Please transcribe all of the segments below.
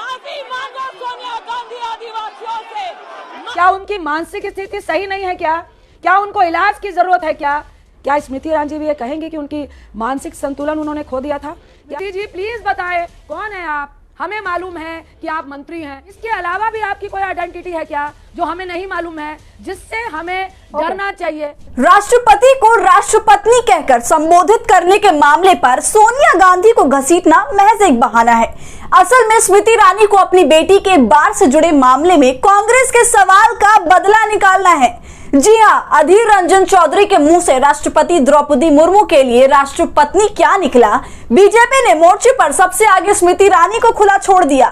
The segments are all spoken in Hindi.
माफी मांगो सोनिया गांधी आदिवासियों से। क्या उनकी मानसिक स्थिति सही नहीं है क्या उनको इलाज की जरूरत है क्या स्मृति ईरानी जी भी ये कहेंगे कि उनकी मानसिक संतुलन उन्होंने खो दिया था? स्मृति जी प्लीज बताएं, कौन है आप? हमें मालूम है कि आप मंत्री हैं, इसके अलावा भी आपकी कोई आइडेंटिटी है क्या जो हमें नहीं मालूम है, जिससे हमें डरना चाहिए? राष्ट्रपति को राष्ट्रपत्नी कहकर संबोधित करने के मामले पर सोनिया गांधी को घसीटना महज एक बहाना है। असल में स्मृति ईरानी को अपनी बेटी के बार से जुड़े मामले में कांग्रेस के सवाल का बदला निकालना है। जी हां, अधीर रंजन चौधरी के मुंह से राष्ट्रपति द्रौपदी मुर्मू के लिए राष्ट्रपत्नी क्या निकला, बीजेपी ने मोर्चे पर सबसे आगे स्मृति ईरानी को खुला छोड़ दिया।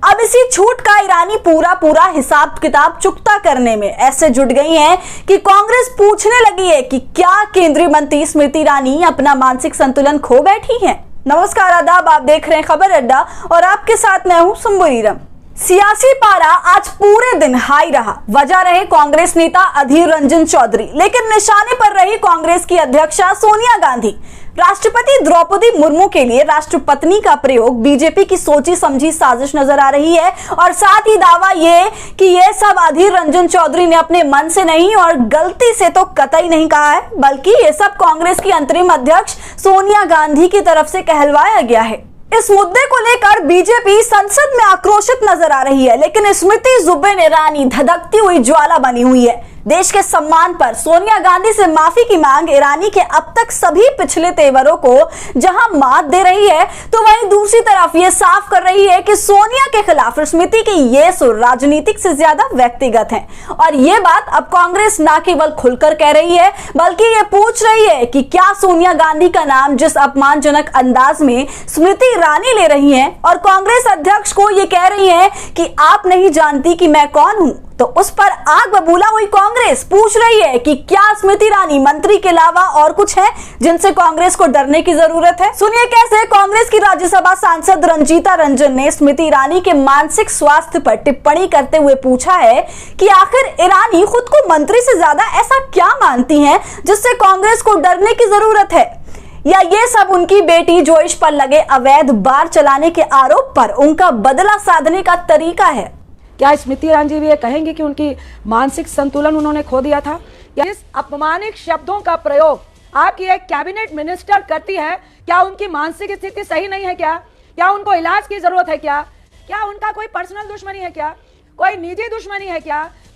अब इसी छूट का ईरानी पूरा हिसाब किताब चुकता करने में ऐसे जुट गई हैं कि कांग्रेस पूछने लगी है कि क्या केंद्रीय मंत्री स्मृति ईरानी अपना मानसिक संतुलन खो बैठी हैं। नमस्कार, आदाब, आप देख रहे हैं खबर अड्डा और आपके साथ मैं हूं सुम्बुरीरम। सियासी पारा आज पूरे दिन हाई रहा। वजह रहे कांग्रेस नेता अधीर रंजन चौधरी, लेकिन निशाने पर रही कांग्रेस की अध्यक्षा सोनिया गांधी। राष्ट्रपति द्रौपदी मुर्मू के लिए राष्ट्रपत्नी का प्रयोग बीजेपी की सोची समझी साजिश नजर आ रही है और साथ ही दावा ये कि ये सब अधीर रंजन चौधरी ने अपने मन से नहीं और गलती से तो कतई नहीं कहा है, बल्कि ये सब कांग्रेस की अंतरिम अध्यक्ष सोनिया गांधी की तरफ से कहलवाया गया है। इस मुद्दे को लेकर बीजेपी संसद में आक्रोशित नजर आ रही है, लेकिन स्मृति जुबिन ईरानी धधकती हुई ज्वाला बनी हुई है। देश के सम्मान पर सोनिया गांधी से माफी की मांग ईरानी के अब तक सभी पिछले तेवरों को जहां मात दे रही है, तो वहीं दूसरी तरफ ये साफ कर रही है कि सोनिया के खिलाफ स्मृति की ये सुर राजनीतिक से ज्यादा व्यक्तिगत है। और ये बात अब कांग्रेस न केवल खुलकर कह रही है, बल्कि ये पूछ रही है कि क्या सोनिया गांधी का नाम जिस अपमानजनक अंदाज में स्मृति ईरानी ले रही है और कांग्रेस अध्यक्ष को ये कह रही है कि आप नहीं जानती कि मैं कौन हूं, तो उस पर आग बबूला हुई कांग्रेस पूछ रही है कि क्या स्मृति ईरानी मंत्री के अलावा और कुछ है जिनसे कांग्रेस को डरने की जरूरत है। सुनिए कैसे कांग्रेस की राज्यसभा सांसद रंजीता रंजन ने स्मृति ईरानी के मानसिक स्वास्थ्य पर टिप्पणी करते हुए पूछा है कि आखिर ईरानी खुद को मंत्री से ज्यादा ऐसा क्या मानती हैं जिससे कांग्रेस को डरने की जरूरत है, या ये सब उनकी बेटी जोइश पर लगे अवैध बार चलाने के आरोप पर उनका बदला साधने का तरीका है। क्या स्मृति ईरानी जी भी ये कहेंगे कि उनकी मानसिक संतुलन उन्होंने खो दिया था? या इस अपमानिक शब्दों का प्रयोग आपकी एक कैबिनेट मिनिस्टर करती है, क्या उनकी मानसिक स्थिति सही नहीं है क्या उनको इलाज की जरूरत है क्या उनका कोई पर्सनल दुश्मनी है कोई निजी दुश्मनी है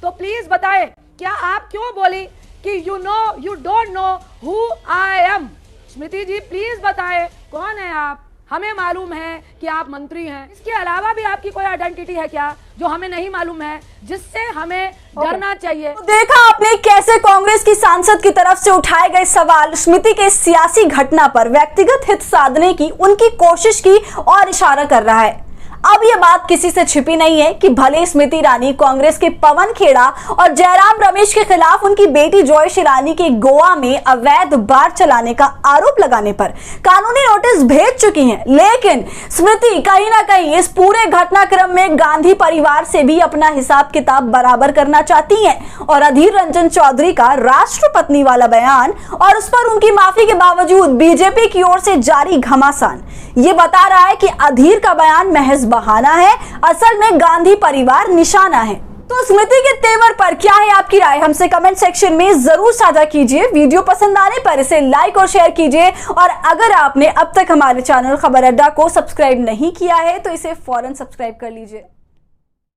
तो प्लीज बताएं, क्या आप क्यों बोली कि you don't know who I am? Smriti ji please बताएं, कौन है आप? हमें मालूम है कि आप मंत्री हैं, इसके अलावा भी आपकी कोई आइडेंटिटी है क्या जो हमें नहीं मालूम है, जिससे हमें डरना चाहिए? तो देखा आपने कैसे कांग्रेस की सांसद की तरफ से उठाए गए सवाल स्मृति के सियासी घटना पर व्यक्तिगत हित साधने की उनकी कोशिश की और इशारा कर रहा है। अब यह बात किसी से छिपी नहीं है कि भले स्मृति ईरानी कांग्रेस के पवन खेड़ा और जयराम रमेश के खिलाफ उनकी बेटी जोइश ईरानी के गोवा में अवैध बार चलाने का आरोप लगाने पर कानूनी नोटिस भेज चुकी हैं, लेकिन स्मृति कहीं ना कहीं इस पूरे घटनाक्रम में गांधी परिवार से भी अपना हिसाब किताब बराबर करना चाहती हैं और अधीर रंजन चौधरी का राष्ट्रपत्नी वाला बयान और उस पर उनकी माफी के बावजूद बीजेपी की ओर से जारी घमासान ये बता रहा है कि अधीर का बयान महज बहाना है, असल में गांधी परिवार निशाना है। तो स्मृति के तेवर पर क्या है आपकी राय, हमसे कमेंट सेक्शन में जरूर साझा कीजिए। वीडियो पसंद आने पर इसे लाइक और शेयर कीजिए और अगर आपने अब तक हमारे चैनल खबर अड्डा को सब्सक्राइब नहीं किया है तो इसे फौरन सब्सक्राइब कर लीजिए।